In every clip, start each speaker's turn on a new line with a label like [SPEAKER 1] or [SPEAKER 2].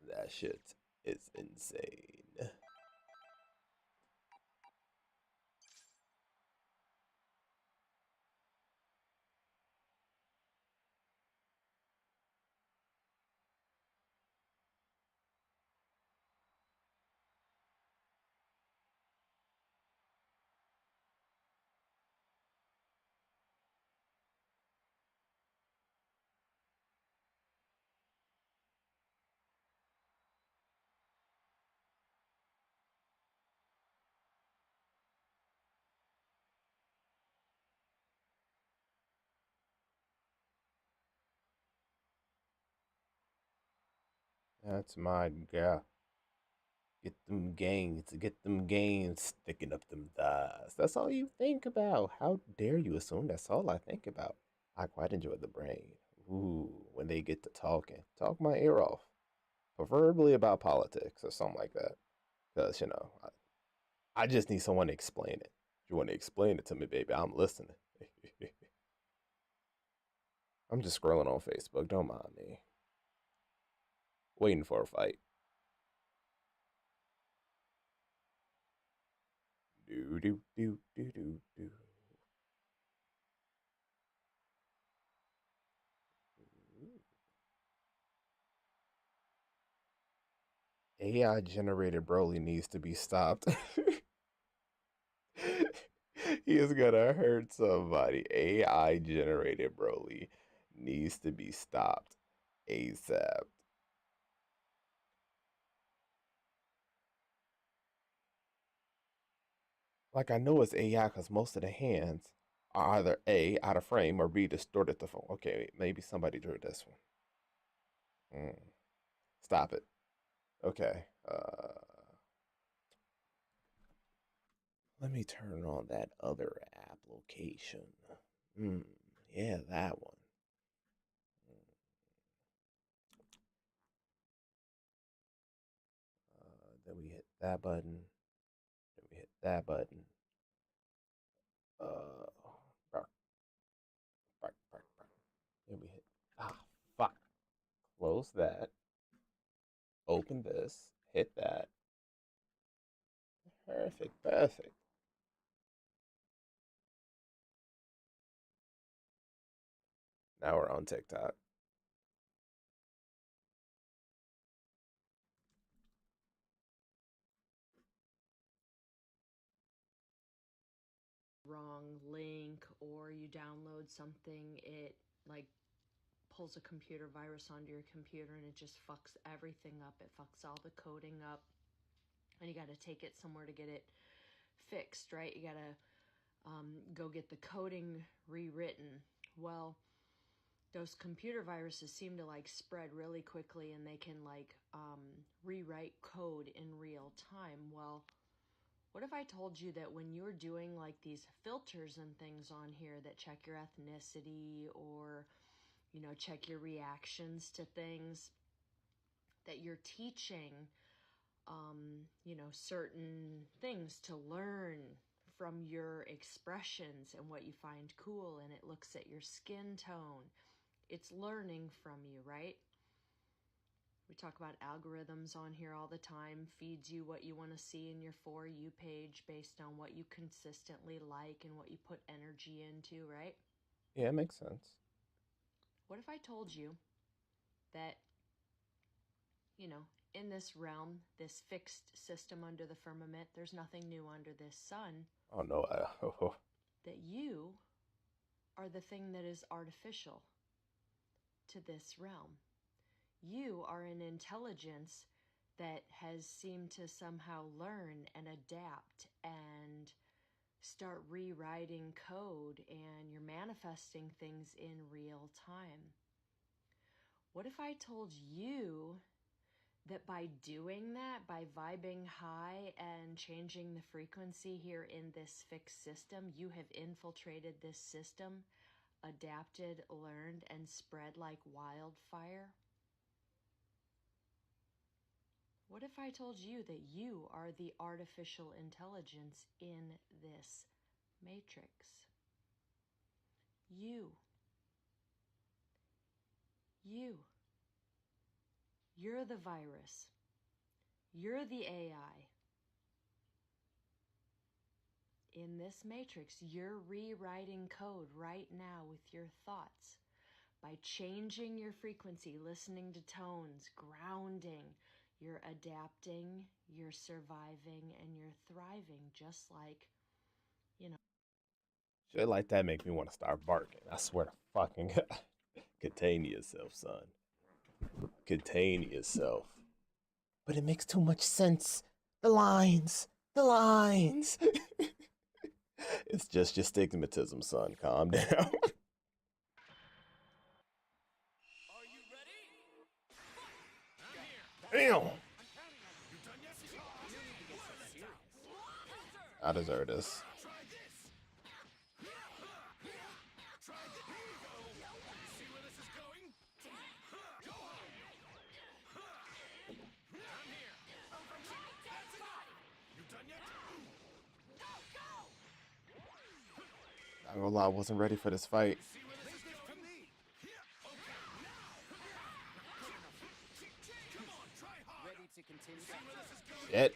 [SPEAKER 1] That shit is insane. That's my girl. Get them gains sticking up them thighs. That's all you think about. How dare you assume that's all I think about? I quite enjoy the brain. Ooh, when they get to talking, talk my ear off. Preferably about politics or something like that. Because, I just need someone to explain it. If you want to explain it to me, baby, I'm listening. I'm just scrolling on Facebook, don't mind me. Waiting for a fight. Do do do do do do. AI generated Broly needs to be stopped. He is gonna hurt somebody. AI generated Broly needs to be stopped ASAP. Like I know it's AI because most of the hands are either A out of frame or B distorted the phone. Okay, maybe somebody drew this one. Stop it. Okay. Let me turn on that other application. Hmm. Yeah, that one. Then we hit that button. Then we hit that button. Uh, bark, bark, bark, bark. Then we hit. Ah, fuck. Close that. Open this. Hit that. Perfect, perfect. Now we're on TikTok.
[SPEAKER 2] Wrong link or you download something, it like pulls a computer virus onto your computer and it just fucks everything up. It fucks all the coding up, and you got to take it somewhere to get it fixed, right? You got to go get the coding rewritten. Well, those computer viruses seem to like spread really quickly and they can like rewrite code in real time. Well, what if I told you that when you're doing like these filters and things on here that check your ethnicity or, check your reactions to things, that you're teaching, certain things to learn from your expressions and what you find cool, and it looks at your skin tone. It's learning from you, right? We talk about algorithms on here all the time, feeds you what you want to see in your For You page based on what you consistently like and what you put energy into, right?
[SPEAKER 1] Yeah, it makes sense.
[SPEAKER 2] What if I told you that, you know, in this realm, this fixed system under the firmament, there's nothing new under this sun,
[SPEAKER 1] Oh no,
[SPEAKER 2] that you are the thing that is artificial to this realm? You are an intelligence that has seemed to somehow learn and adapt and start rewriting code, and you're manifesting things in real time. What if I told you that by doing that, by vibing high and changing the frequency here in this fixed system, you have infiltrated this system, adapted, learned, and spread like wildfire? What if I told you that you are the artificial intelligence in this matrix? You. You. You're the virus. You're the AI. In this matrix, you're rewriting code right now with your thoughts by changing your frequency, listening to tones, grounding. You're adapting, you're surviving, and you're thriving just like, you know.
[SPEAKER 1] Shit like that make me want to start barking. I swear to fucking God. Contain yourself, son. Contain yourself. But it makes too much sense. The lines. The lines. It's just your stigmatism, son. Calm down. Damn. I deserve this. I'm gonna lie, I wasn't ready for this fight. Shit.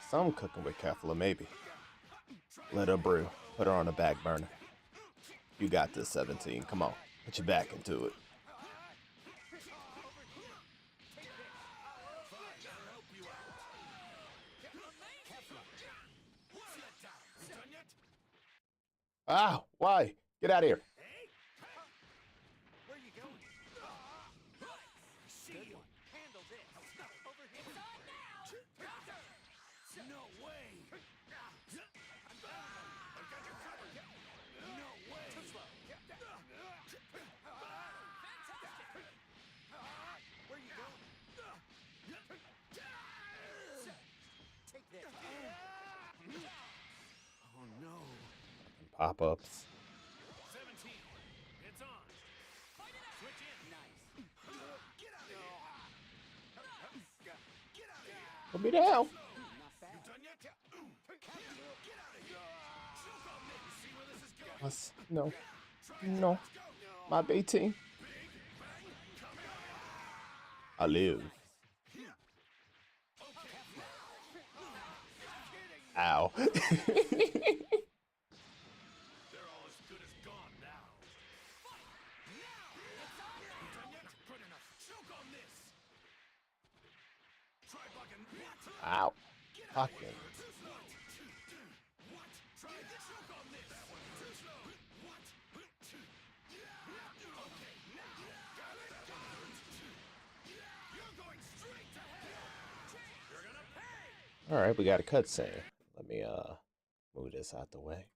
[SPEAKER 1] Some cooking with Kefla, maybe. Let her brew. Put her on the back burner. You got this, 17. Come on. Put your back into it. Ah, why? Get out of here. Pop-ups. Put me down. No. No. My B team. I live. Ow. Ow. Fucking. All right, we got a cutscene. Let me move this out the way.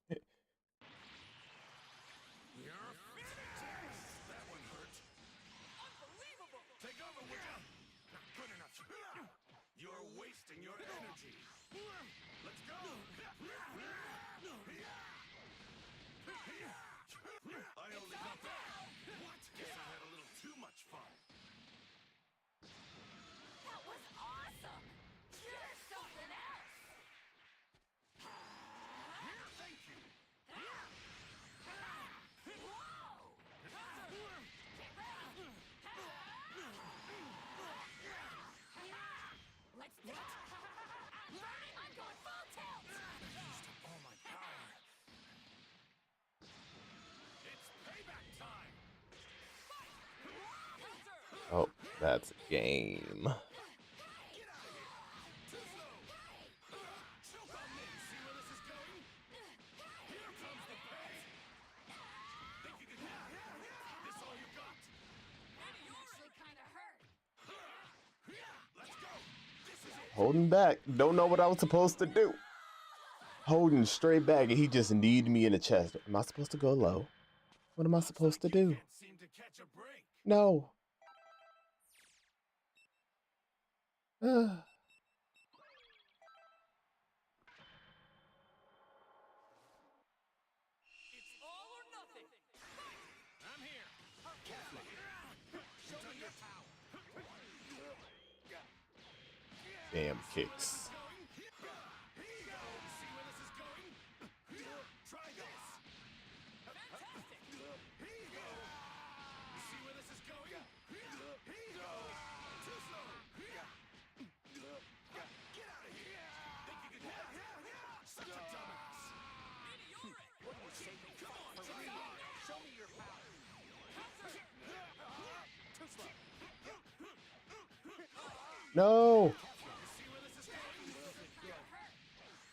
[SPEAKER 3] You're wasting your energy. Let's go. I only got that. What? Guess I had a little too much fun.
[SPEAKER 4] That was awesome! You're something else!
[SPEAKER 3] Thank you.
[SPEAKER 4] Let's do it! I'm burning! I'm going full tilt!
[SPEAKER 3] Used up all my power. It's payback time.
[SPEAKER 1] Oh, that's a game.
[SPEAKER 4] Actually kinda hurt.
[SPEAKER 1] Holding back. Don't know what I was supposed to do. Holding straight back, and he just kneed me in the chest. Am I supposed to go low? What am I supposed to do?
[SPEAKER 3] Can't seem to catch a break.
[SPEAKER 1] No.
[SPEAKER 4] It's all or nothing.
[SPEAKER 3] I'm here. Show me your power.
[SPEAKER 1] Damn kicks.
[SPEAKER 3] See where this is going? Try this.
[SPEAKER 4] Fantastic.
[SPEAKER 3] See where this is going? Too slow. Get out of here. Think you can handle it? Such a dumbass.
[SPEAKER 4] Meteoric.
[SPEAKER 3] What do you say? Come on, try hard. Show me your power. Too slow.
[SPEAKER 1] No.
[SPEAKER 3] See where this is going?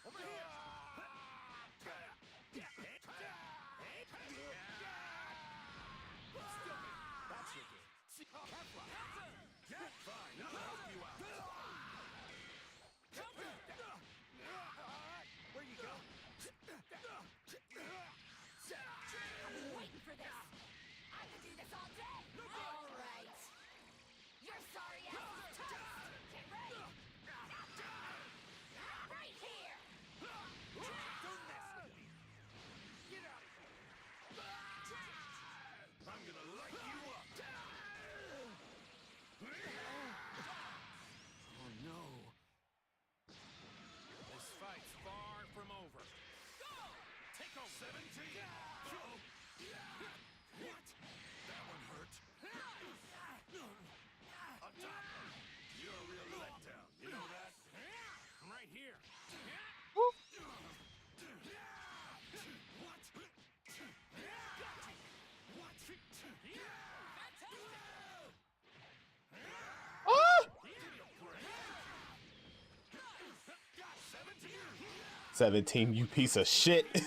[SPEAKER 3] Over here. That's your game. See, fine, I'll help you out. Where you go?
[SPEAKER 4] I've been waiting for this. I could do this all day. All right. You're sorry ass is toast. Get ready. Right here.
[SPEAKER 3] Don't mess with me. Get out of here. I'm gonna light you up. Oh no. This fight's far from over.
[SPEAKER 4] Go.
[SPEAKER 3] Take over. 17. What? That one hurt. Up top. You're a real letdown. You know that? I'm right here. What? What?
[SPEAKER 4] Fantastic.
[SPEAKER 1] 17, you piece of shit.
[SPEAKER 3] Guess I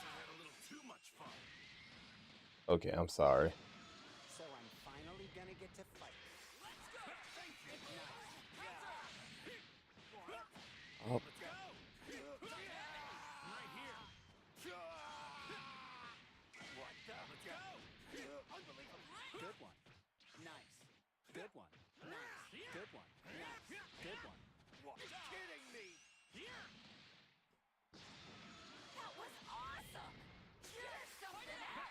[SPEAKER 3] had a little too much fun.
[SPEAKER 1] Okay, I'm sorry.
[SPEAKER 5] So I'm finally gonna get to fight.
[SPEAKER 1] Oh,
[SPEAKER 3] I'm right here.
[SPEAKER 5] What the?
[SPEAKER 3] Let's go.
[SPEAKER 5] Unbelievable. Good one. Nice. Good one. Nice. Good one. Nice. Good one.
[SPEAKER 3] What? Kidding me?
[SPEAKER 4] That was awesome. You're something else.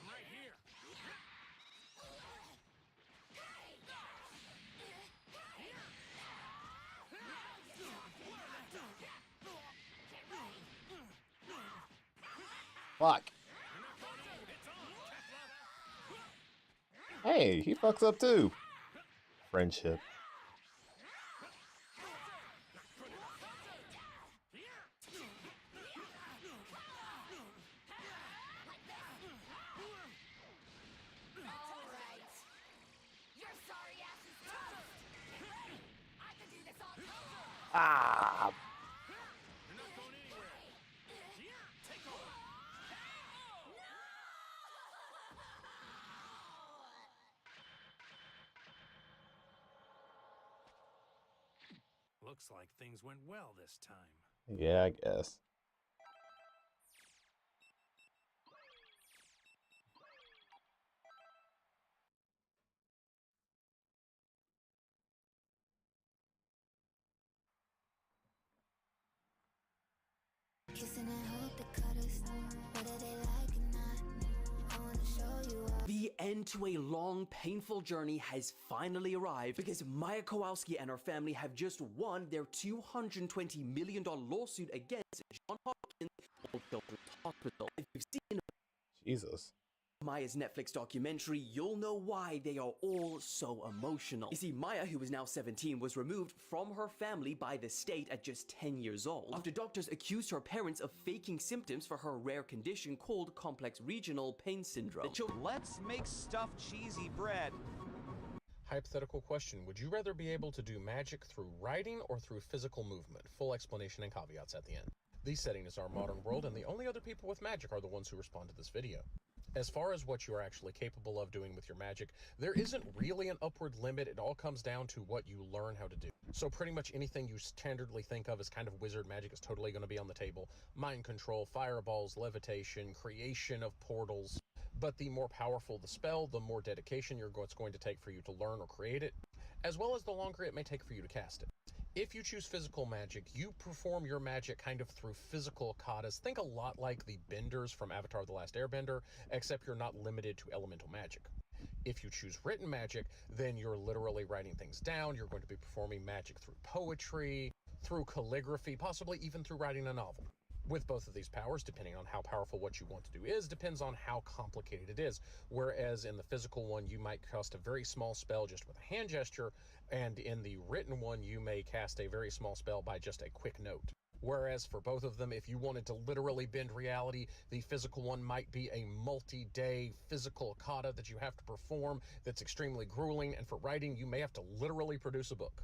[SPEAKER 3] I'm right here.
[SPEAKER 1] fuck. Hey, he fucks up too. Friendship.
[SPEAKER 4] All right. Your sorry ass is toast. Get ready. I could do this all day.
[SPEAKER 1] Ah.
[SPEAKER 3] You're not going anywhere. Take over. Looks like things went well this time.
[SPEAKER 1] Yeah, I guess.
[SPEAKER 6] Kissing and hope they cut us. Whether they like it or not, I wanna show you all.
[SPEAKER 7] The end to a long, painful journey has finally arrived because Maya Kowalski and her family have just won their $220 million lawsuit against Johns Hopkins Children's Hospital. If you've seen
[SPEAKER 1] Jesus.
[SPEAKER 7] Maya's Netflix documentary, you'll know why they are all so emotional. You see, Maya, who is now 17, was removed from her family by the state at just 10 years old after doctors accused her parents of faking symptoms for her rare condition called complex regional pain syndrome.
[SPEAKER 8] Let's make stuffed cheesy bread.
[SPEAKER 9] Hypothetical question. Would you rather be able to do magic through writing or through physical movement? Full explanation and caveats at the end. The setting is our modern world, and the only other people with magic are the ones who respond to this video. As far as what you are actually capable of doing with your magic, there isn't really an upward limit. It all comes down to what you learn how to do. So pretty much anything you standardly think of as kind of wizard magic is totally going to be on the table. Mind control, fireballs, levitation, creation of portals. But the more powerful the spell, the more dedication it's going to take for you to learn or create it, as well as the longer it may take for you to cast it. If you choose physical magic, you perform your magic kind of through physical katas. Think a lot like the benders from Avatar: The Last Airbender, except you're not limited to elemental magic. If you choose written magic, then you're literally writing things down. You're going to be performing magic through poetry, through calligraphy, possibly even through writing a novel. With both of these powers, depending on how powerful what you want to do is, depends on how complicated it is. Whereas in the physical one, you might cast a very small spell just with a hand gesture, and in the written one, you may cast a very small spell by just a quick note. Whereas for both of them, if you wanted to literally bend reality, the physical one might be a multi-day physical kata that you have to perform that's extremely grueling, and for writing, you may have to literally produce a book.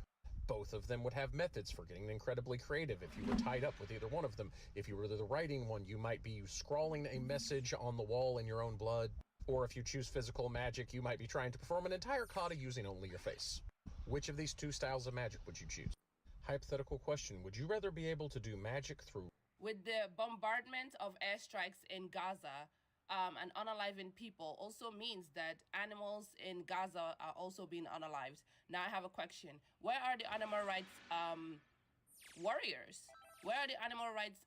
[SPEAKER 9] Both of them would have methods for getting incredibly creative if you were tied up with either one of them. If you were the writing one, you might be scrawling a message on the wall in your own blood. Or if you choose physical magic, you might be trying to perform an entire kata using only your face. Which of these two styles of magic would you choose? Hypothetical question, would you rather be able to do magic through...
[SPEAKER 10] With the bombardment of airstrikes in Gaza, and unaliving people also means that animals in Gaza are also being unalived. Now I have a question. Where are the animal rights warriors? Where are the animal rights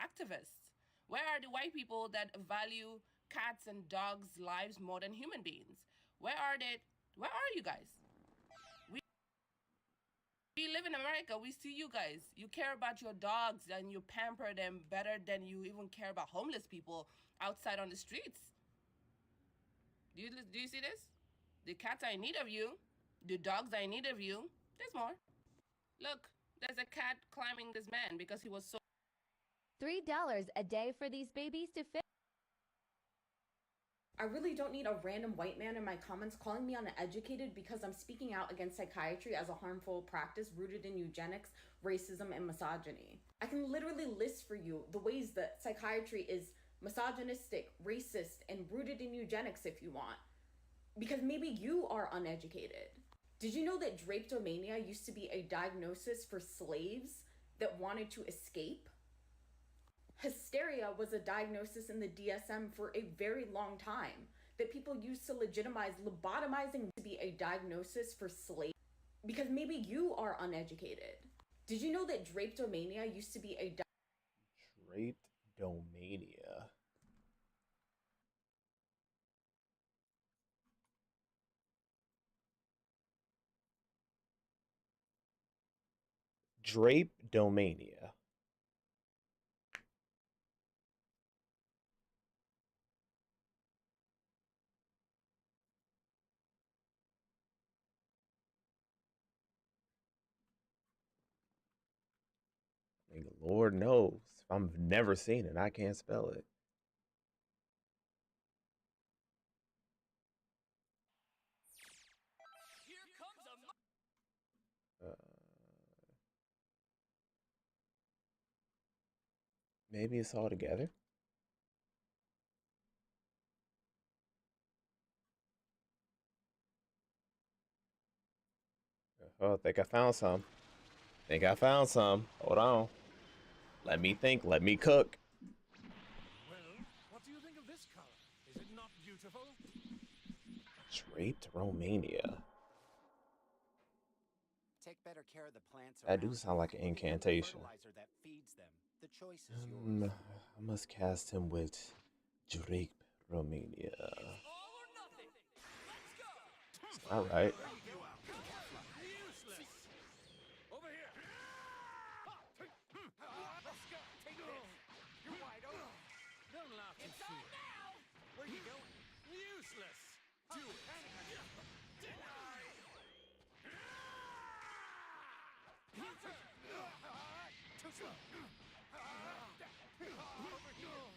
[SPEAKER 10] activists? Where are the white people that value cats and dogs' lives more than human beings? Where are they? Where are you guys? We live in America. We see you guys. You care about your dogs and you pamper them better than you even care about homeless people outside on the streets. Do you see this? The cats are in need of you. The dogs are in need of you. There's more. Look, there's a cat climbing this man because he was so...
[SPEAKER 4] $3 a day for these babies to fit.
[SPEAKER 11] I really don't need a random white man in my comments calling me uneducated because I'm speaking out against psychiatry as a harmful practice rooted in eugenics, racism, and misogyny. I can literally list for you the ways that psychiatry is misogynistic, racist, and rooted in eugenics if you want. Because maybe you are uneducated. Did you know that drapetomania used to be a diagnosis for slaves that wanted to escape? Hysteria was a diagnosis in the DSM for a very long time that people used to legitimize lobotomizing to be a diagnosis for slaves. Because maybe you are uneducated. Did you know that drapetomania used to be a
[SPEAKER 1] Drapetomania. Drapetomania. I mean, Lord knows. If I've never seen it, I can't spell it. Uh, maybe it's all together. Oh, I think I found some. Think I found some. Hold on. Let me think. Let me cook.
[SPEAKER 3] Well, what do you think of this color? Is it not beautiful?
[SPEAKER 1] Draped Romania.
[SPEAKER 5] Take better care of the plants
[SPEAKER 1] That do
[SPEAKER 5] around
[SPEAKER 1] sound
[SPEAKER 5] you.
[SPEAKER 1] like an
[SPEAKER 5] Look at the
[SPEAKER 1] incantation.
[SPEAKER 5] fertilizer that feeds them. The choice is yours.
[SPEAKER 1] I must cast him with Drape Romania. All right.
[SPEAKER 3] Useless! Over here! Let's go! Take this! You're wide open! Don't laugh in fear. Where are you going? Useless! Do it! Too slow! Over here!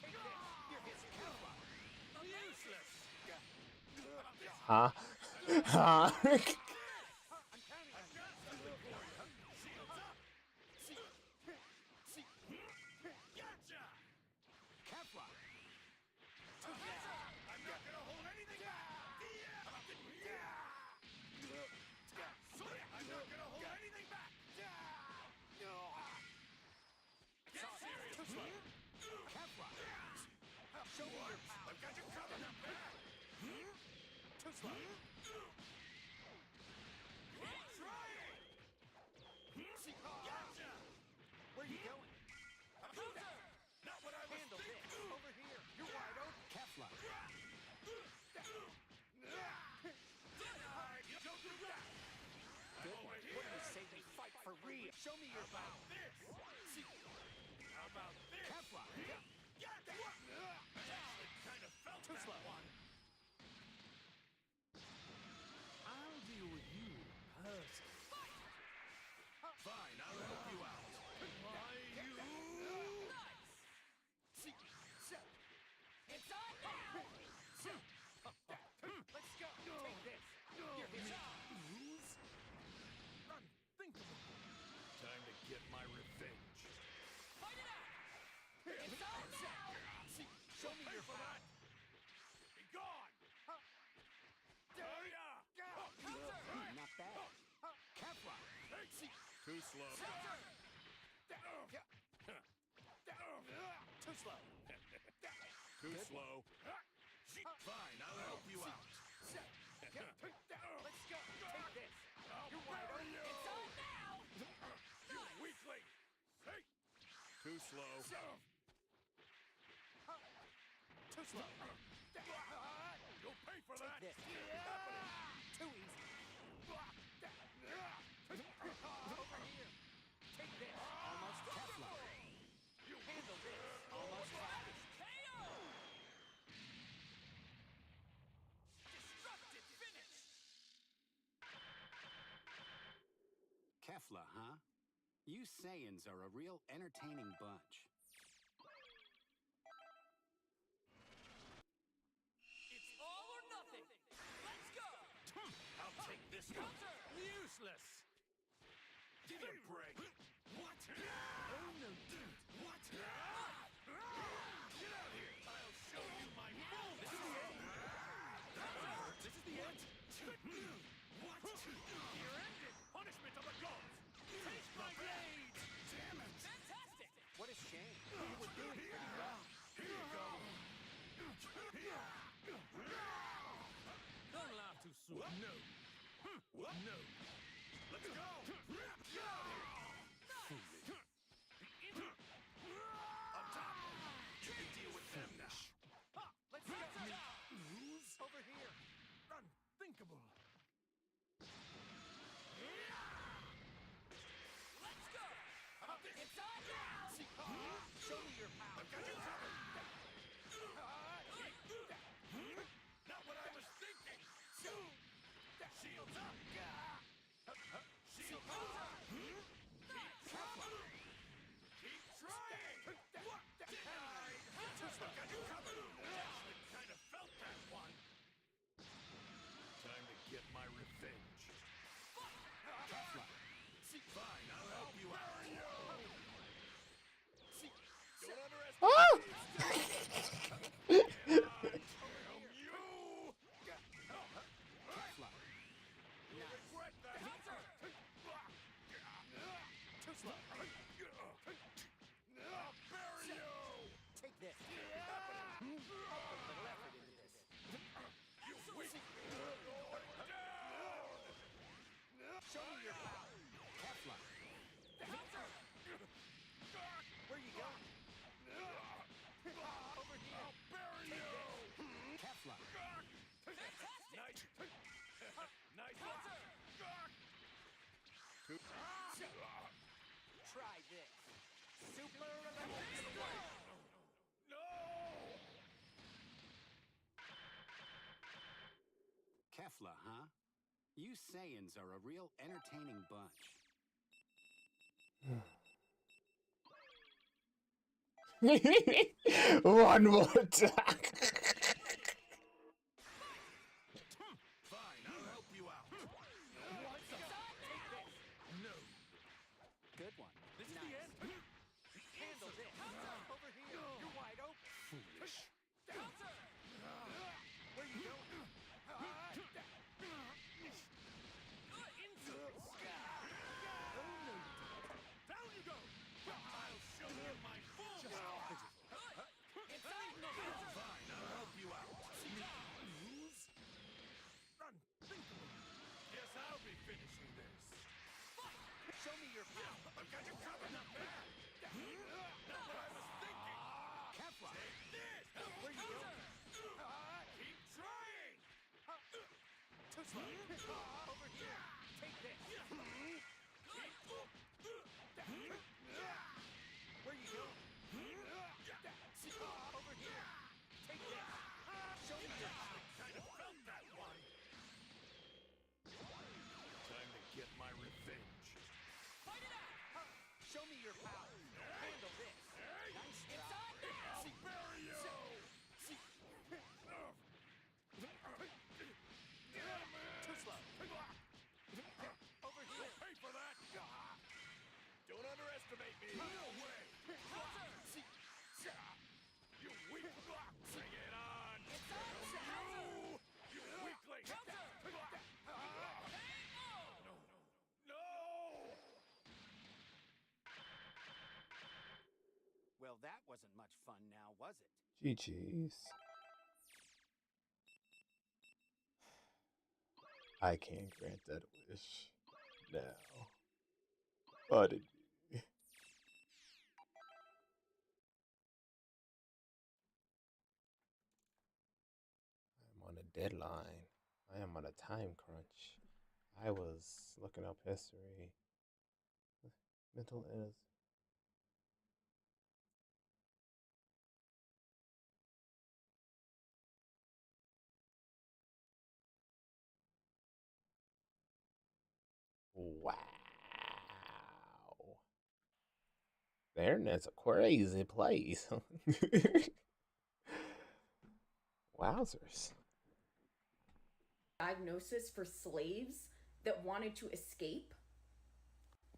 [SPEAKER 3] Take this! You're his cover! Useless!
[SPEAKER 1] Huh? Huh?
[SPEAKER 3] Show me your power. This. See. How about this? Kevlar. Yeah. Kind of felt too slow. One. I'll deal with you personally. Fine, I'll help you out. Why you? Nice. See.
[SPEAKER 4] It's on now!
[SPEAKER 3] Let's go. Take this. Here, rules. Unthinkable. Time to get my revenge.
[SPEAKER 4] Fight it out! It's on now!
[SPEAKER 3] See, show me your power. Be gone.
[SPEAKER 5] Not bad.
[SPEAKER 3] Kevlar. Too slow. Too slow. Too slow. Fine, I'll help you out. Let's go. Take this. You're wide open.
[SPEAKER 4] It's on now!
[SPEAKER 3] You weakling. Hey. Too slow. Too slow. You'll pay for that.
[SPEAKER 5] This. Too easy.
[SPEAKER 3] Over here. Take this.
[SPEAKER 5] Almost Kevlar.
[SPEAKER 3] You handle this. Almost practice.
[SPEAKER 4] KO!
[SPEAKER 3] Destructive finish.
[SPEAKER 5] Kefla, huh? You Saiyans are a real entertaining bunch.
[SPEAKER 3] It's all or nothing. Let's go. I'll take this one. Useless. Give me a break. What? Oh no, dude. What? Get out here. I'll show you my full power. This is the end. What? You're ended. Punishment of the gods. Take my blade. Damn it.
[SPEAKER 4] Fantastic!
[SPEAKER 5] What a shame. You were doing pretty well.
[SPEAKER 3] Here you go. Don't laugh too soon. No. No. Let's go. Get out here. Foolish. Up top. You can deal with them now. Let's go. Rules over here. Unthinkable.
[SPEAKER 4] Let's go! It's on now!
[SPEAKER 3] Show me your power. I've got you covered. Not what I was thinking. Shields up. Shields up. Keep trying. What? Denied. I've got you covered. Kind of felt that one. Time to get my revenge. Fine, I'll help you out. Don't underestimate you. You'll regret that. Too slow. I'll bury you.
[SPEAKER 5] Take this. Put a little effort into this.
[SPEAKER 3] You weak. Down.
[SPEAKER 5] Show me your power. Kefla. Where you going?
[SPEAKER 3] Over here. I'll bury you.
[SPEAKER 5] Kefla.
[SPEAKER 3] Nice. Nice.
[SPEAKER 5] Try this. Super
[SPEAKER 3] No.
[SPEAKER 5] Kefla, huh? You Saiyans are a real entertaining bunch.
[SPEAKER 1] One more time.
[SPEAKER 3] Fine, I'll help you out. No.
[SPEAKER 5] Good one.
[SPEAKER 3] This is the end.
[SPEAKER 5] Handle this. Over here. You're wide open.
[SPEAKER 3] Foolish.
[SPEAKER 5] Where you going?
[SPEAKER 3] Down you go. I'll show you my full power.
[SPEAKER 4] It's on now!
[SPEAKER 3] Fine, I'll help you out. Rules? Unthinkable. Guess I'll be finishing this.
[SPEAKER 5] Show me your power.
[SPEAKER 3] I've got you covered. Not bad. Not what I was thinking.
[SPEAKER 5] Kefla.
[SPEAKER 3] Take this.
[SPEAKER 5] Where you going?
[SPEAKER 3] Keep trying.
[SPEAKER 5] Too slow. Over here. Take this. Show me your power. Handle this. Nice
[SPEAKER 4] It's
[SPEAKER 5] try.
[SPEAKER 4] on now!
[SPEAKER 3] Bury you!
[SPEAKER 5] Too slow. Over here.
[SPEAKER 3] Pay for that! Don't underestimate me! No way! You weak! Bring it on!
[SPEAKER 4] It's on now!
[SPEAKER 3] You weakling! No!
[SPEAKER 5] Well, that wasn't much fun now, was it?
[SPEAKER 1] GG's. I can't grant that wish now. Pardon me. I'm on a deadline. I am on a time crunch. I was looking up history. Mental illness. Wow. The internet's a crazy place. Wowzers.
[SPEAKER 11] Diagnosis for slaves that wanted to escape.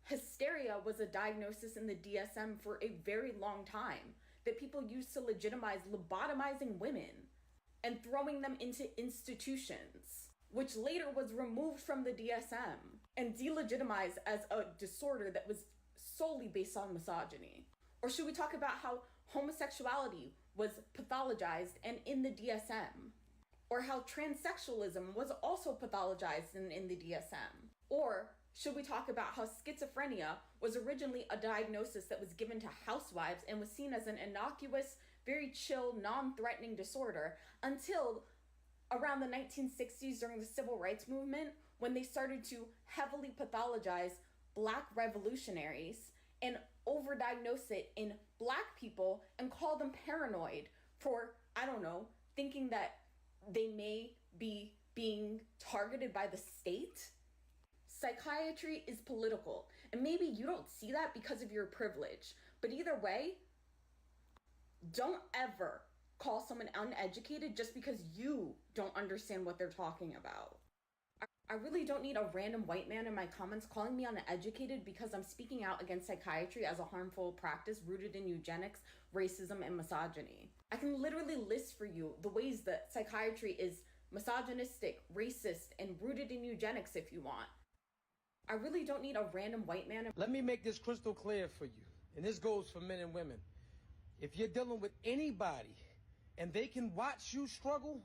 [SPEAKER 11] Hysteria was a diagnosis in the DSM for a very long time that people used to legitimize lobotomizing women and throwing them into institutions, which later was removed from the DSM and delegitimized as a disorder that was solely based on misogyny. Or should we talk about how homosexuality was pathologized and in the DSM? Or how transsexualism was also pathologized and in the DSM? Or should we talk about how schizophrenia was originally a diagnosis that was given to housewives and was seen as an innocuous, very chill, non-threatening disorder until around the 1960s during the civil rights movement, when they started to heavily pathologize Black revolutionaries and overdiagnose it in Black people and call them paranoid for, I don't know, thinking that they may be being targeted by the state. Psychiatry is political, and maybe you don't see that because of your privilege, but either way, don't ever call someone uneducated just because you don't understand what they're talking about. I really don't need a random white man in my comments calling me uneducated because I'm speaking out against psychiatry as a harmful practice rooted in eugenics, racism, and misogyny. I can literally list for you the ways that psychiatry is misogynistic, racist, and rooted in eugenics if you want. I really don't need a random white man.
[SPEAKER 12] Let me make this crystal clear for you, and this goes for men and women. If you're dealing with anybody and they can watch you struggle,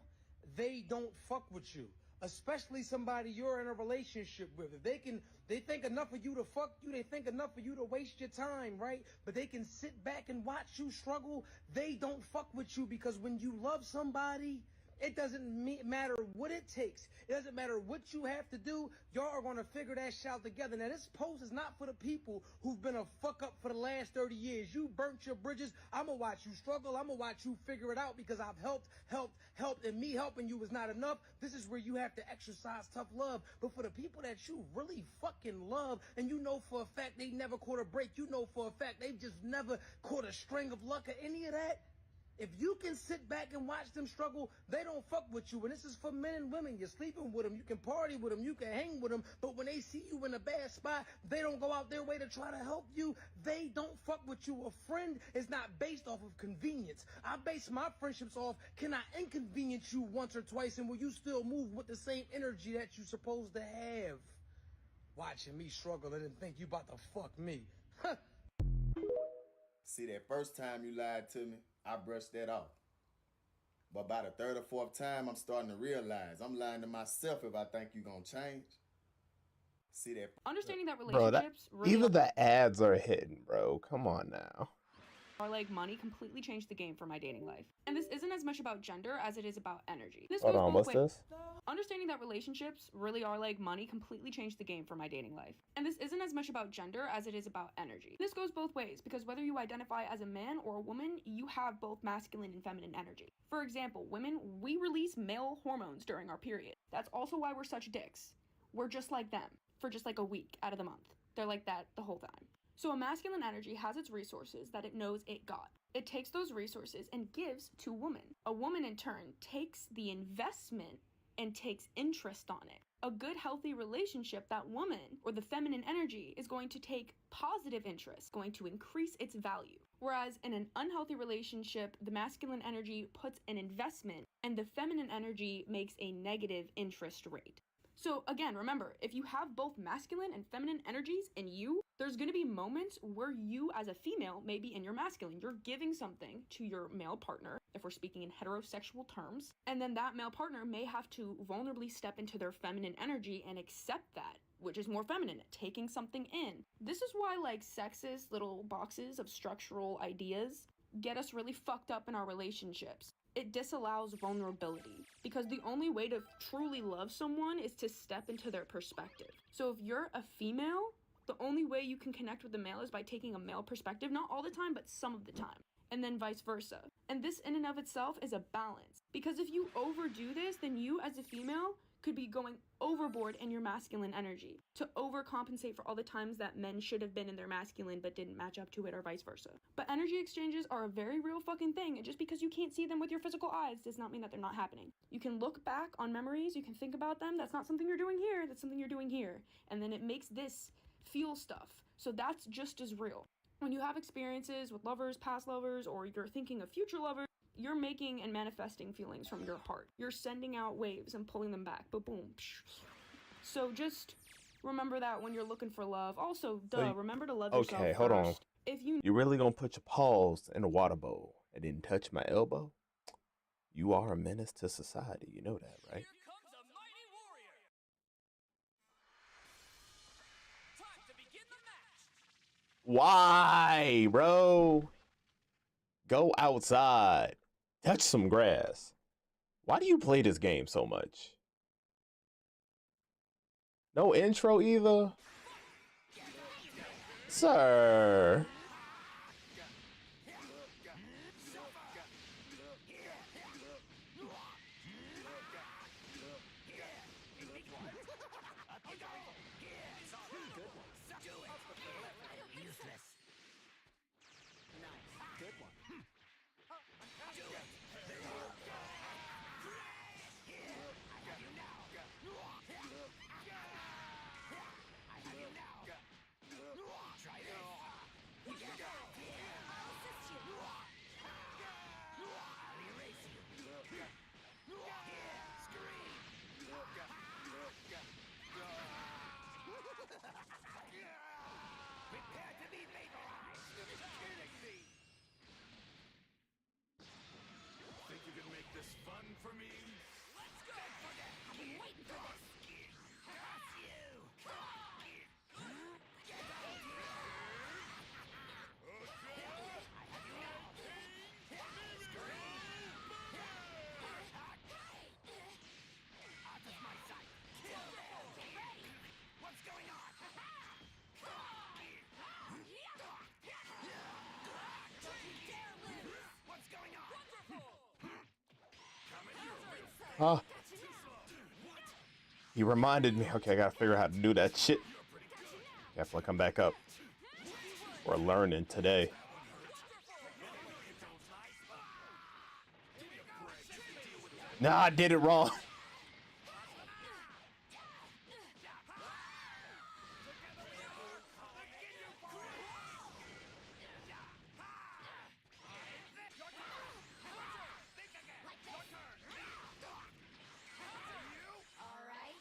[SPEAKER 12] they don't fuck with you. Especially somebody you're in a relationship with. If they think enough of you to fuck you, they think enough of you to waste your time, right? But they can sit back and watch you struggle, they don't fuck with you, because when you love somebody, it doesn't matter what it takes. It doesn't matter what you have to do. Y'all are going to figure that shit out together. Now, this post is not for the people who've been a fuck up for the last 30 years. You burnt your bridges. I'm going to watch you struggle. I'm going to watch you figure it out because I've helped, and me helping you is not enough. This is where you have to exercise tough love. But for the people that you really fucking love, and you know for a fact they never caught a break, you know for a fact they've just never caught a string of luck or any of that, if you can sit back and watch them struggle, they don't fuck with you. And this is for men and women. You're sleeping with them. You can party with them. You can hang with them. But when they see you in a bad spot, they don't go out their way to try to help you. They don't fuck with you. A friend is not based off of convenience. I base my friendships off, can I inconvenience you once or twice, and will you still move with the same energy that you're supposed to have? Watching me struggle and think you about to fuck me.
[SPEAKER 13] See, that first time you lied to me, I brushed that off. But by the third or fourth time, I'm starting to realize I'm lying to myself if I think you're going to change. See that?
[SPEAKER 14] Understanding that
[SPEAKER 1] Bro,
[SPEAKER 14] relationships really
[SPEAKER 1] even the ads are hitting, bro. Come on now.
[SPEAKER 14] are like money completely changed the game for my dating life. And this isn't as much about gender as it is about energy. This
[SPEAKER 1] Hold
[SPEAKER 14] goes
[SPEAKER 1] on,
[SPEAKER 14] both
[SPEAKER 1] what's
[SPEAKER 14] ways.
[SPEAKER 1] this?
[SPEAKER 14] Understanding that relationships really are like money completely changed the game for my dating life. And this isn't as much about gender as it is about energy. This goes both ways because whether you identify as a man or a woman, you have both masculine and feminine energy. For example, women, we release male hormones during our period. That's also why we're such dicks. We're just like them for just like a week out of the month. They're like that the whole time. So a masculine energy has its resources that it knows it got. It takes those resources and gives to woman. A woman in turn takes the investment and takes interest on it. A good healthy relationship, that woman or the feminine energy is going to take positive interest, going to increase its value. Whereas in an unhealthy relationship, the masculine energy puts an investment and the feminine energy makes a negative interest rate. So again, remember, if you have both masculine and feminine energies in you, there's going to be moments where you as a female may be in your masculine. You're giving something to your male partner, if we're speaking in heterosexual terms, and then that male partner may have to vulnerably step into their feminine energy and accept that, which is more feminine, taking something in. This is why like sexist little boxes of structural ideas get us really fucked up in our relationships. It disallows vulnerability because the only way to truly love someone is to step into their perspective. So if you're a female, the only way you can connect with the male is by taking a male perspective, not all the time, but some of the time, and then vice versa. And this in and of itself is a balance, because if you overdo this, then you as a female could be going overboard in your masculine energy to overcompensate for all the times that men should have been in their masculine but didn't match up to it, or vice versa. But energy exchanges are a very real fucking thing, and just because you can't see them with your physical eyes does not mean that they're not happening. You can look back on memories, you can think about them, that's not something you're doing here, that's something you're doing here, and then it makes this feel stuff. So that's just as real. When you have experiences with lovers, past lovers, or you're thinking of future lovers, you're making and manifesting feelings from your heart. You're sending out waves and pulling them back. But boom. So just remember that when you're looking for love. Also, remember to love yourself
[SPEAKER 1] Okay, hold on.
[SPEAKER 14] first. If you
[SPEAKER 1] really gonna put your paws in a water bowl and then touch my elbow? You are a menace to society. You know that, right?
[SPEAKER 3] Here comes a mighty warrior. Time to begin the match.
[SPEAKER 1] Why, bro? Go outside. Touch some grass. Why do you play this game so much? No intro either? Sir.
[SPEAKER 3] Think you can make this fun for me? Let's go!
[SPEAKER 4] I've been waiting for this! Curse you! Get out here! I have you now! Scream! Out of my sight! Kill them! Ready! What's going on? Don't you dare lose! What's going on?
[SPEAKER 1] Huh? He reminded me. Okay, I gotta figure out how to do that shit. Definitely come back up. We're learning today. Nah, I did it wrong.
[SPEAKER 4] Alright.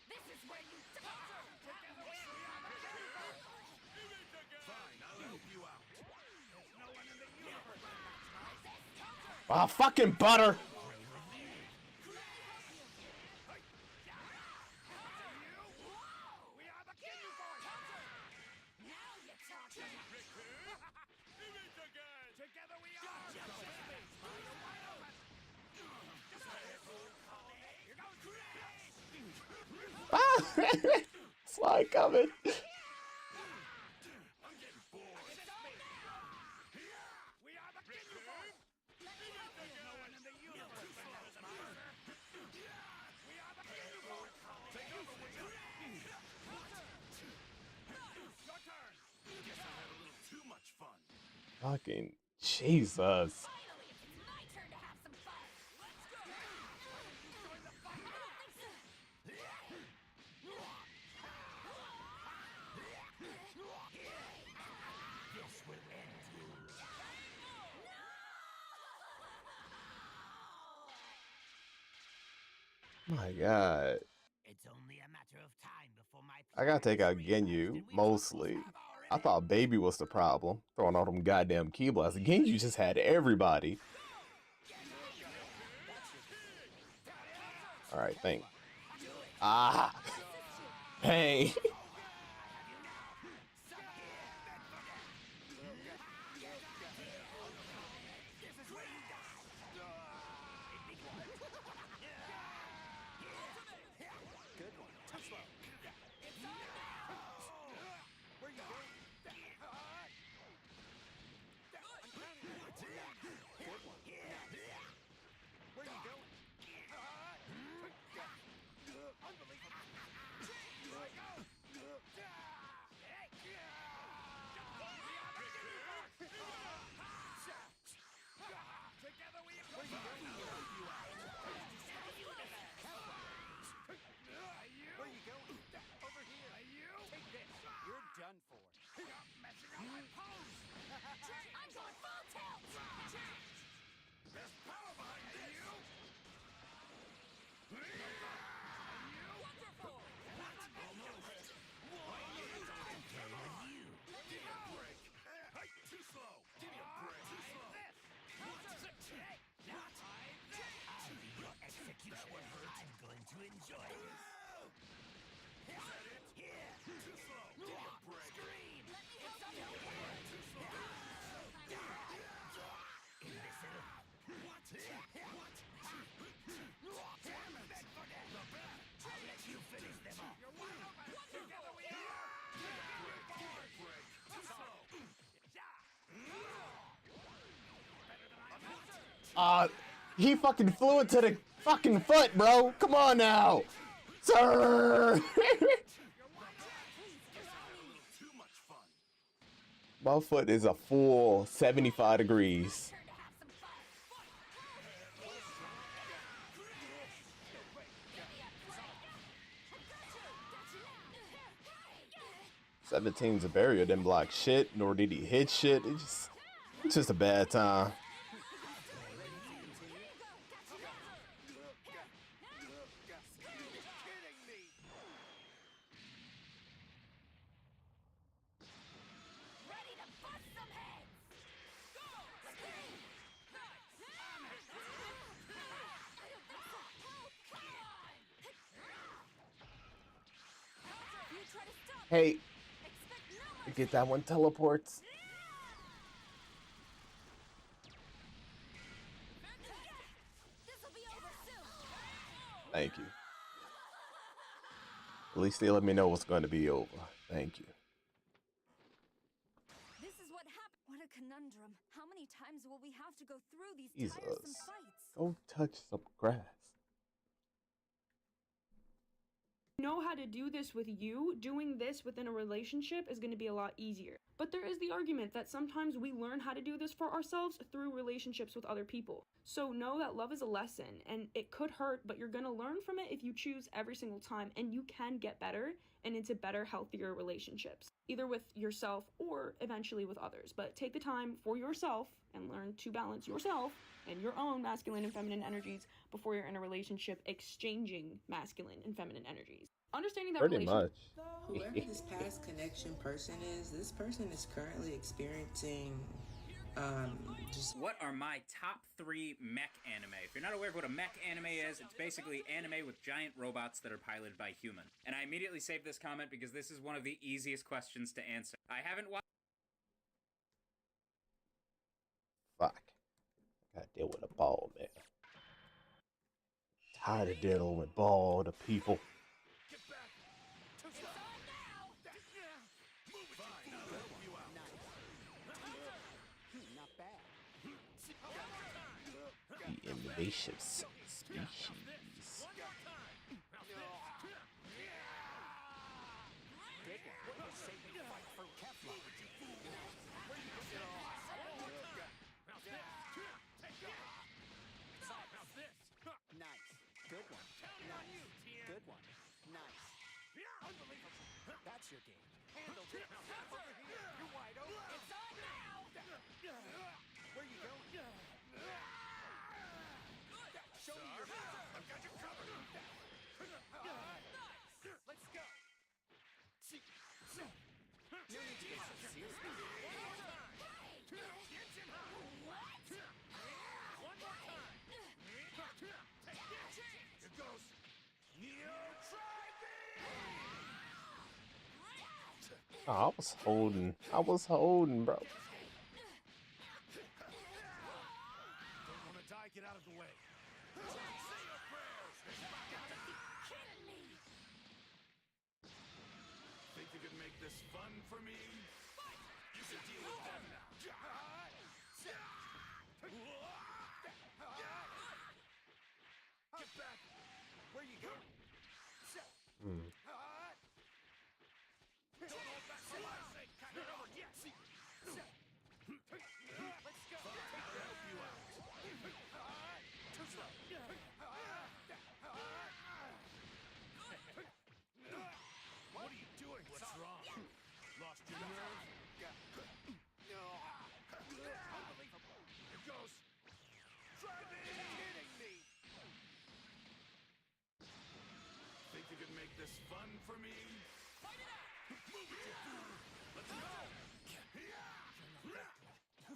[SPEAKER 4] This is where you die!
[SPEAKER 3] Fine, I'll help you out. There's no one in the universe that match this.
[SPEAKER 1] Ah, fucking butter.
[SPEAKER 3] We are the Ginyu Boys!
[SPEAKER 4] Now you're talking!
[SPEAKER 3] Image again! Together we are! Just with me! You're wide open! Here goes Chris!
[SPEAKER 1] Ah, slide coming.
[SPEAKER 3] I'm getting bored! We are the Ginyu Boys! There's no one in the universe that knows Master! We are the Ginyu Boys! Take over, Wizard! Your turn!
[SPEAKER 1] Fucking Jesus.
[SPEAKER 4] Finally, it's my turn to have some fun. Let's go. Join the fight. I don't think so.
[SPEAKER 3] This will end you.
[SPEAKER 1] My God.
[SPEAKER 3] It's only a matter of time before my
[SPEAKER 1] I gotta take out Ginyu, mostly. I thought Baby was the problem, throwing all them goddamn key blasts. Ginyu just had everybody. Alright, think. Ah! Pain!
[SPEAKER 5] Good one. Too slow.
[SPEAKER 4] It's on now.
[SPEAKER 5] Where you going? Good one. Nice. Where you going? Unbelievable. Here I go.
[SPEAKER 3] Together we
[SPEAKER 5] Where you going? Where you going? Over here. Take this. You're done for.
[SPEAKER 3] Stop messing up my pose.
[SPEAKER 4] I'm going full tilt.
[SPEAKER 3] There's power behind this.
[SPEAKER 4] Wonderful.
[SPEAKER 3] Almost. Okay with you. Give me a break. Hey, too slow. Give me a break. Too slow. I'll be your executioner. I'm going to enjoy this. Is that it? Here. Too slow. Give me a break.
[SPEAKER 4] Scream. Let me help you.
[SPEAKER 3] Too slow.
[SPEAKER 4] Imbecile.
[SPEAKER 3] What? Damn it. The bat.
[SPEAKER 4] I'll let you finish them off.
[SPEAKER 3] You're wide open. Together we are. Give me a break. Give me a break. Too slow.
[SPEAKER 1] He fucking flew into the fucking foot, bro. Come on now. Sir!
[SPEAKER 3] Too much fun.
[SPEAKER 1] My foot is a full 75 degrees.
[SPEAKER 4] Turn to have some fun.
[SPEAKER 1] 17's a barrier, didn't block shit, nor did he hit shit. It's just a bad time.
[SPEAKER 4] Ready to bust some heads. Go. Scream. I don't think so. Oh, come on. You try to stop.
[SPEAKER 1] Hey,
[SPEAKER 4] Expect no
[SPEAKER 1] get that one teleports.
[SPEAKER 4] This'll be over soon.
[SPEAKER 1] Thank you. At least they let me know what's going to be over. Thank you.
[SPEAKER 4] This is what happened. What a conundrum. How many times will we have to go through these tiresome
[SPEAKER 1] Jesus.
[SPEAKER 4] fights?
[SPEAKER 1] Go touch some grass.
[SPEAKER 14] Know how to do this with you, doing this within a relationship is going to be a lot easier. But there is the argument that sometimes we learn how to do this for ourselves through relationships with other people. So know that love is a lesson and it could hurt, but you're going to learn from it if you choose every single time, and you can get better and into better, healthier relationships, either with yourself or eventually with others. But take the time for yourself and learn to balance yourself and your own masculine and feminine energies before you're in a relationship exchanging masculine and feminine energies. Understanding that
[SPEAKER 1] Pretty much.
[SPEAKER 15] Whoever this past connection person is, this person is currently experiencing just
[SPEAKER 5] What are my top 3 mech anime? If you're not aware of what a mech anime is, it's basically anime with giant robots that are piloted by human. And I immediately saved this comment because this is one of the easiest questions to answer. I haven't watched.
[SPEAKER 1] Fuck. I gotta deal with a ball, man. Tired of dealing with ball to people.
[SPEAKER 5] Not bad.
[SPEAKER 1] The invasive species.
[SPEAKER 5] Good one. Save me fight for Kefla.
[SPEAKER 3] Nice. Unbelievable. That's your game. Handle it. Over here. You're wide open.
[SPEAKER 4] It's on now!
[SPEAKER 3] Where you going? Show me your power. I've got you covered. Nice. Let's go. No need to get so serious. One more time. Tension high.
[SPEAKER 4] What?
[SPEAKER 3] One more time. Take this. Here goes. Neo
[SPEAKER 1] Oh, I was holding, bro.
[SPEAKER 3] Don't want to die, get out of the way. Say your prayers.
[SPEAKER 4] Kidding me!
[SPEAKER 3] Think you can make this fun for me? You should deal with them now. Get back. Where you go? Don't hold back for my sake. Not over yet. Let's go. Take to help you out. Too slow. What are you doing? What's wrong? Lost your nerve? Unbelievable. Here goes. Try me! Kidding me! Think you can make this fun for me? Fight it out! Move it, you fool! Let's go!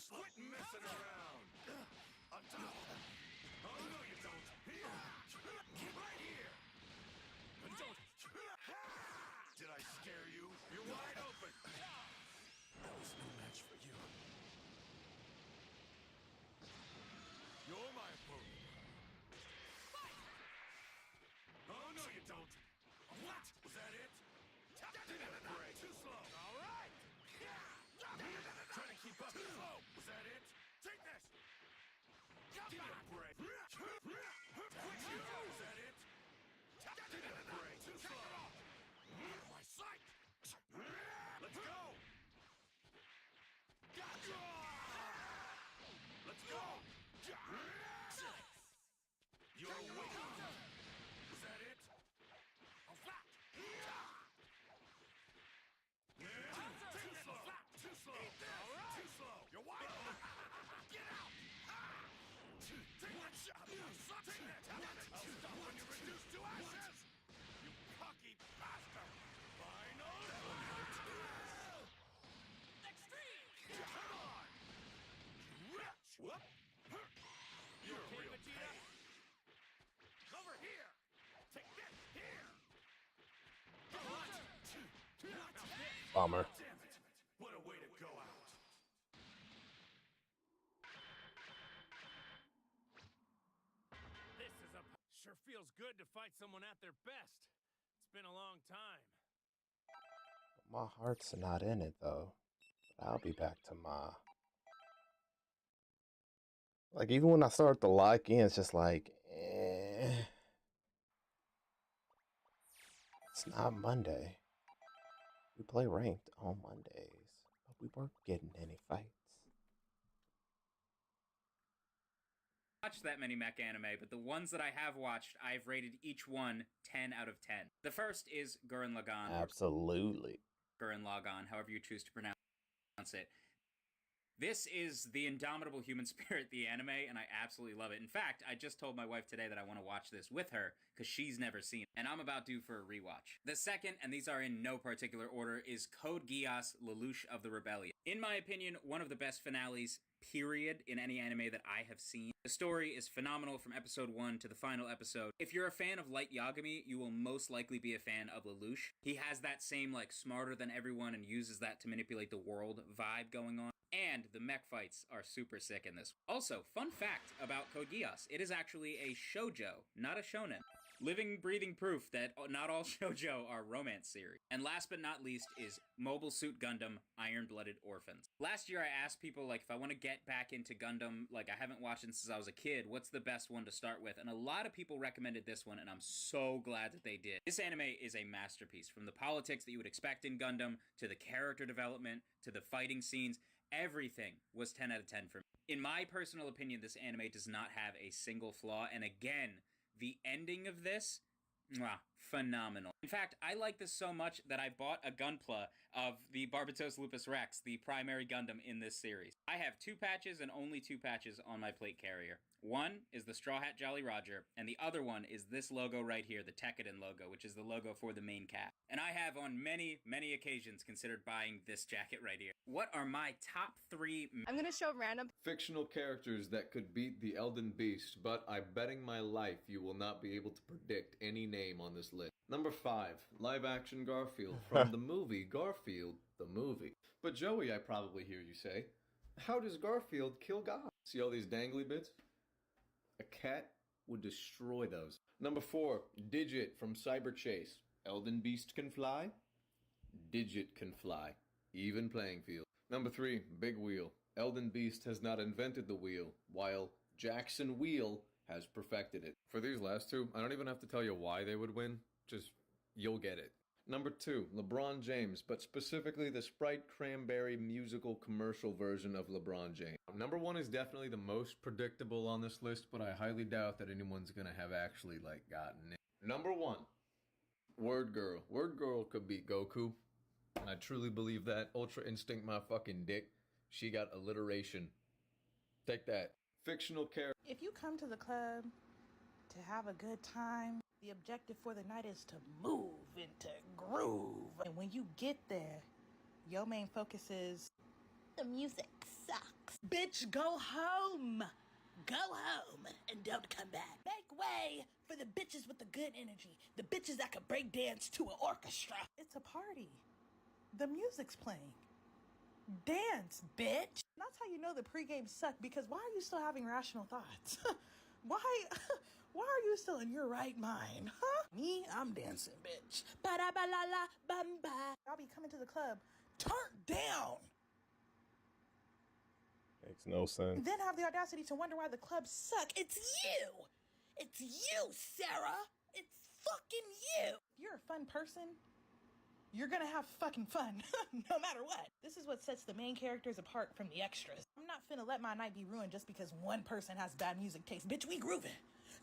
[SPEAKER 3] Quit messing around! On top! Oh, no you don't! Right here! Don't! Did I scare you? You're wide open! That was no match for you. You're my opponent. Fight! Oh, no you don't! What? Was that it? Too slow! All right! Try to keep up. Slow! Was that it? Take this! Give me a break! Quit you! Was that it? Give me a break! Too slow! Out of my sight! Let's go! Gotcha! Let's go! You're waiting! Was that it? A flat! Too slow! Too slow! All right! Too slow! You're wide open! Get out! Take one shot! Take that! I'll stop when you're reduced to ashes! You cocky bastard! Final! Extreme! Come on! Whoop! You're a real pain! Over here! Take this! Here!
[SPEAKER 1] Bummer.
[SPEAKER 3] Damn it! What a way to go out! This is a... Sure feels good to fight someone at their best. It's been a long time.
[SPEAKER 1] My heart's not in it though. But I'll be back to my. Like even when I start to lock in, it's just like, It's not Monday. We play ranked on Mondays, but we weren't getting any fights.
[SPEAKER 5] Watched that many mech anime, but the ones that I have watched, I've rated each one 10 out of 10. The first is Gurren Lagann.
[SPEAKER 1] Absolutely.
[SPEAKER 5] Gurren Lagann, however you choose to pronounce it. This is the Indomitable Human Spirit, the anime, and I absolutely love it. In fact, I just told my wife today that I want to watch this with her, because she's never seen it, and I'm about due for a rewatch. The second, and these are in no particular order, is Code Geass, Lelouch of the Rebellion. In my opinion, one of the best finales, period, in any anime that I have seen. The story is phenomenal from episode 1 to the final episode. If you're a fan of Light Yagami, you will most likely be a fan of Lelouch. He has that same, like, smarter than everyone and uses that to manipulate the world vibe going on. And the mech fights are super sick in this. Also, fun fact about Code Geass, it is actually a shoujo, not a shonen. Living, breathing proof that not all shoujo are romance series. And last but not least is Mobile Suit Gundam Iron-Blooded Orphans. Last year I asked people, like, if I want to get back into Gundam, like, I haven't watched it since I was a kid, what's the best one to start with? And a lot of people recommended this one, and I'm so glad that they did. This anime is a masterpiece. From the politics that you would expect in Gundam, to the character development, to the fighting scenes, everything was 10 out of 10 for me. In my personal opinion, this anime does not have a single flaw, and again, the ending of this, phenomenal. In fact, I like this so much that I bought a Gunpla of the Barbatos Lupus Rex, the primary Gundam in this series. I have 2 patches and only 2 patches on my plate carrier. One is the Straw Hat Jolly Roger, and the other one is this logo right here, the Tekkadan logo, which is the logo for the main cat. And I have on many, many occasions considered buying this jacket right here. What are my top 3...
[SPEAKER 16] I'm gonna show random
[SPEAKER 17] fictional characters that could beat the Elden Beast, but I'm betting my life you will not be able to predict any name on this list. Number 5, live-action Garfield from the movie Garfield, the movie. But Joey, I probably hear you say, how does Garfield kill God? See all these dangly bits? A cat would destroy those. Number 4, Digit from Cyber Chase. Elden Beast can fly? Digit can fly. Even playing field. Number 3, Big Wheel. Elden Beast has not invented the wheel, while Jackson Wheel has perfected it. For these last 2, I don't even have to tell you why they would win. Just, you'll get it. Number 2, LeBron James, but specifically the Sprite Cranberry musical commercial version of LeBron James. Number 1 is definitely the most predictable on this list, but I highly doubt that anyone's gonna have actually, gotten it. Number 1, Word Girl. Word Girl could beat Goku. And I truly believe that. Ultra Instinct my fucking dick. She got alliteration. Take that. Fictional character.
[SPEAKER 18] If you come to the club to have a good time, the objective for the night is to move and to groove. And when you get there, your main focus is the music sucks. Bitch, go home. Go home and don't come back. Make way for the bitches with the good energy. The bitches that can break dance to an orchestra. It's a party. The music's playing. Dance, bitch. That's how you know the pregame sucked, because why are you still having rational thoughts? Why are you still in your right mind, huh? Me, I'm dancing, bitch. Ba-da-ba-la-la-bum-ba. I'll be coming to the club turned down.
[SPEAKER 1] Makes no sense.
[SPEAKER 18] Then have the audacity to wonder why the clubs suck. It's you! It's you, Sarah! It's fucking you! If you're a fun person, you're gonna have fucking fun, no matter what. This is what sets the main characters apart from the extras. I'm not finna let my night be ruined just because one person has bad music taste. Bitch, we grooving.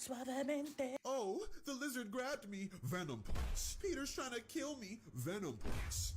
[SPEAKER 18] Suavemente.
[SPEAKER 19] Oh, the lizard grabbed me. Venom points. Peter's trying to kill me. Venom points.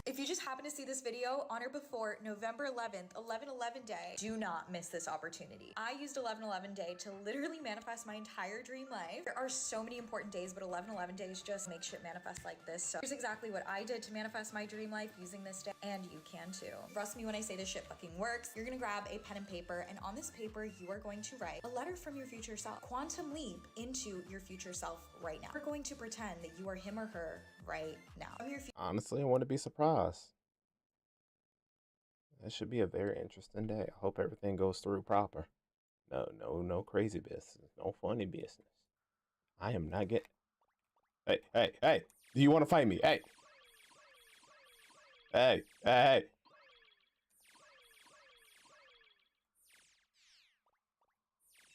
[SPEAKER 20] If you just happen to see this video on or before November 11th, 11/11 day, do not miss this opportunity. I used 11/11 day to literally manifest my entire dream life. There are so many important days, but 11/11 days just make shit manifest like this. So here's exactly what I did to manifest my dream life using this day, and you can too. Trust me when I say this shit fucking works. You're gonna grab a pen and paper, and on this paper, you are going to write a letter from your future self. Quantum leap into your future self right now. We're going to pretend that you are him or her right now.
[SPEAKER 1] Honestly, I wouldn't be surprised. That should be a very interesting day. I hope everything goes through proper. No crazy business. No funny business. I am not getting... Hey. Do you want to fight me? Hey.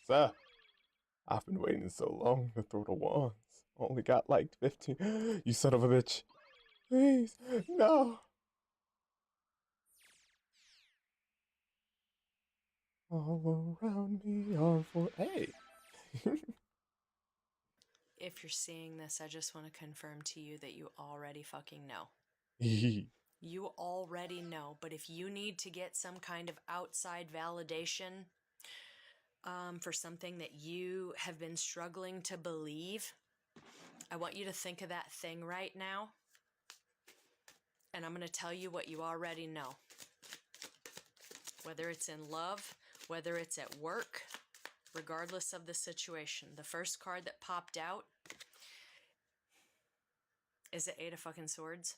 [SPEAKER 1] Sir, I've been waiting so long to throw the wands. Only got like 15. You son of a bitch. Please, no. All around me are for... Hey.
[SPEAKER 2] If you're seeing this, I just want to confirm to you that you already fucking know. You already know, but if you need to get some kind of outside validation for something that you have been struggling to believe, I want you to think of that thing right now, and I'm going to tell you what you already know. Whether it's in love, whether it's at work, regardless of the situation. The first card that popped out is the 8 of fucking swords.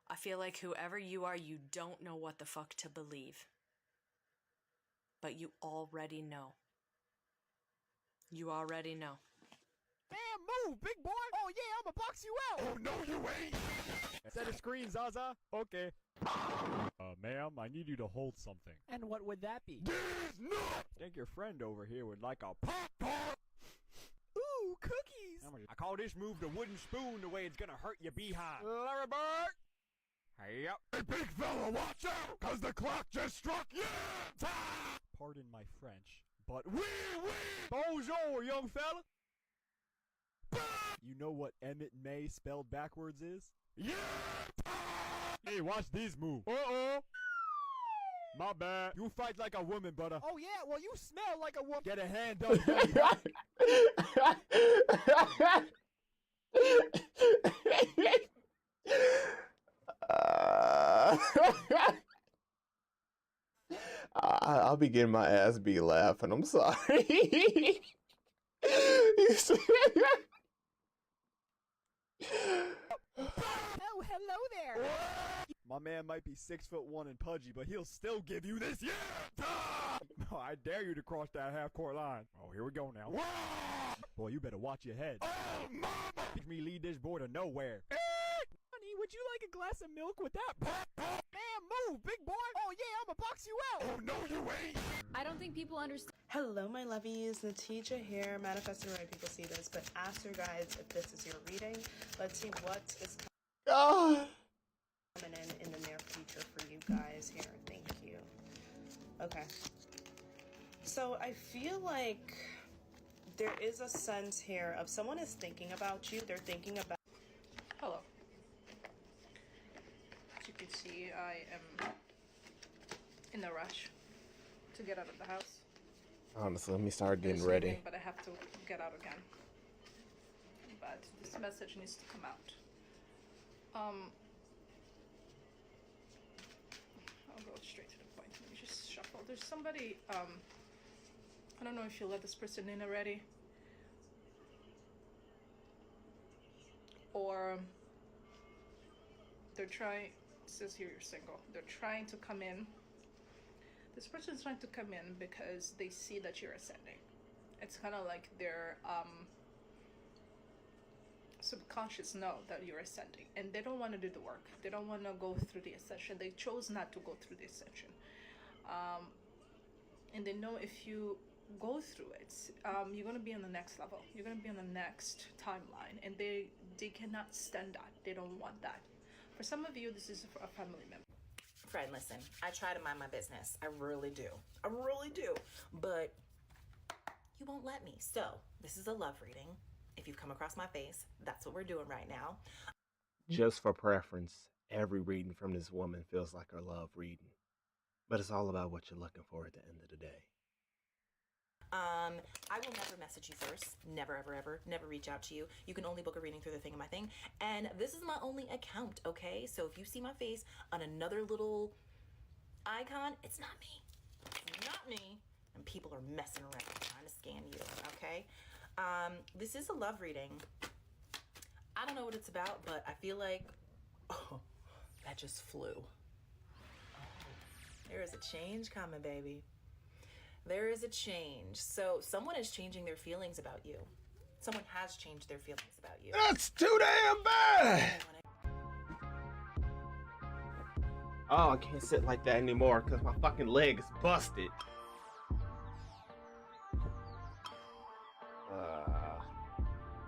[SPEAKER 2] I feel like whoever you are, you don't know what the fuck to believe. But you already know. You already know.
[SPEAKER 3] Damn, move, big boy! Oh yeah, I'ma box you out! Oh no, you ain't!
[SPEAKER 21] Set a screen, Zaza. Okay. Ma'am, I need you to hold something.
[SPEAKER 3] And what would that be?
[SPEAKER 21] I think your friend over here would like a pop-tart.
[SPEAKER 3] Ooh, cookies!
[SPEAKER 21] I call this move the wooden spoon, the way it's gonna hurt your beehive. Larry Bird! Yep.
[SPEAKER 19] Hey, big fella, watch out, cause the clock just struck you!
[SPEAKER 21] Pardon my French, but bonjour, young fella. You know what Emmett May spelled backwards is? Yeah! Hey, watch these moves. Uh-oh! My bad. You fight like a woman, butter. Oh, yeah? Well, you smell like a woman. Get a hand up, young buck.
[SPEAKER 1] I'll be getting my ass beat laughing. I'm sorry.
[SPEAKER 21] Oh, hello there. My man might be 6'1" and pudgy, but he'll still give you this. Yeah! Oh, I dare you to cross that half-court line. Oh, here we go now. Boy, you better watch your head. Oh, mama! Make me lead this boy to nowhere. Honey, would you like a glass of milk with that? Man, move, big boy. Oh, yeah, I'm gonna box you out. Oh, no, you ain't.
[SPEAKER 16] I don't think people understand.
[SPEAKER 22] Hello, my lovies. Natija here, manifesting the right people see this, but ask your guides if this is your reading. Let's see what is coming in the near future for you guys here. Thank you. Okay. So I feel like there is a sense here of someone is thinking about you. They're thinking about... Hello. As you can see, I am in a rush to get out of the house.
[SPEAKER 1] Honestly, let me start getting
[SPEAKER 22] This
[SPEAKER 1] ready.
[SPEAKER 22] evening, but I have to get out again. But this message needs to come out. I'll go straight to the point. Let me just shuffle. There's somebody, I don't know if you let this person in already. Or they're trying, it says here you're single. They're trying to come in. This person's trying to come in because they see that you're ascending. It's kind of like their subconscious know that you're ascending, and they don't want to do the work. They don't want to go through the ascension. They chose not to go through the ascension. And they know if you go through it, you're going to be on the next level. You're going to be on the next timeline, and they cannot stand that. They don't want that. For some of you, this is a family member.
[SPEAKER 23] Friend, listen, I try to mind my business. I really do. I really do. But you won't let me. So this is a love reading. If you've come across my face, that's what we're doing right now.
[SPEAKER 1] Just for preference, every reading from this woman feels like her love reading. But it's all about what you're looking for at the end of the day.
[SPEAKER 23] I will never message you first. Never, ever, ever. Never reach out to you. You can only book a reading through the thing of my thing. And this is my only account, okay? So if you see my face on another little icon, it's not me. It's not me. And people are messing around trying to scam you, okay? This is a love reading. I don't know what it's about, but I feel like, oh, that just flew. Oh, there is a change coming, baby. There is a change. So someone is changing their feelings about you. Someone has changed their feelings about you.
[SPEAKER 1] That's too damn bad! Oh, I can't sit like that anymore because my fucking leg is busted.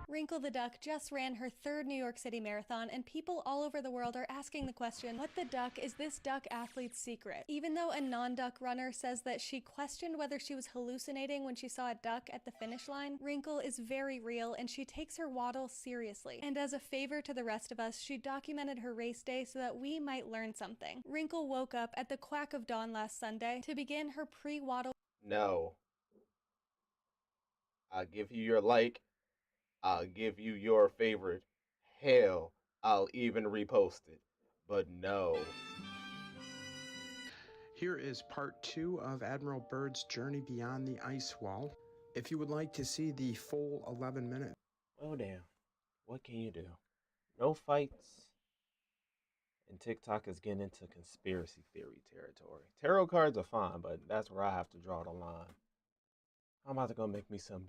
[SPEAKER 24] Wrinkle the Duck just ran her third New York City marathon, and people all over the world are asking the question, what the duck is this duck athlete's secret? Even though a non-duck runner says that she questioned whether she was hallucinating when she saw a duck at the finish line, Wrinkle is very real and she takes her waddle seriously. And as a favor to the rest of us, she documented her race day so that we might learn something. Wrinkle woke up at the quack of dawn last Sunday to begin her pre-waddle.
[SPEAKER 1] No. I'll give you your like. I'll give you your favorite. Hell, I'll even repost it. But no.
[SPEAKER 25] Here is part 2 of Admiral Byrd's journey beyond the ice wall. If you would like to see the full 11 minutes.
[SPEAKER 1] Well, damn. What can you do? No fights. And TikTok is getting into conspiracy theory territory. Tarot cards are fine, but that's where I have to draw the line. I'm about to go make me some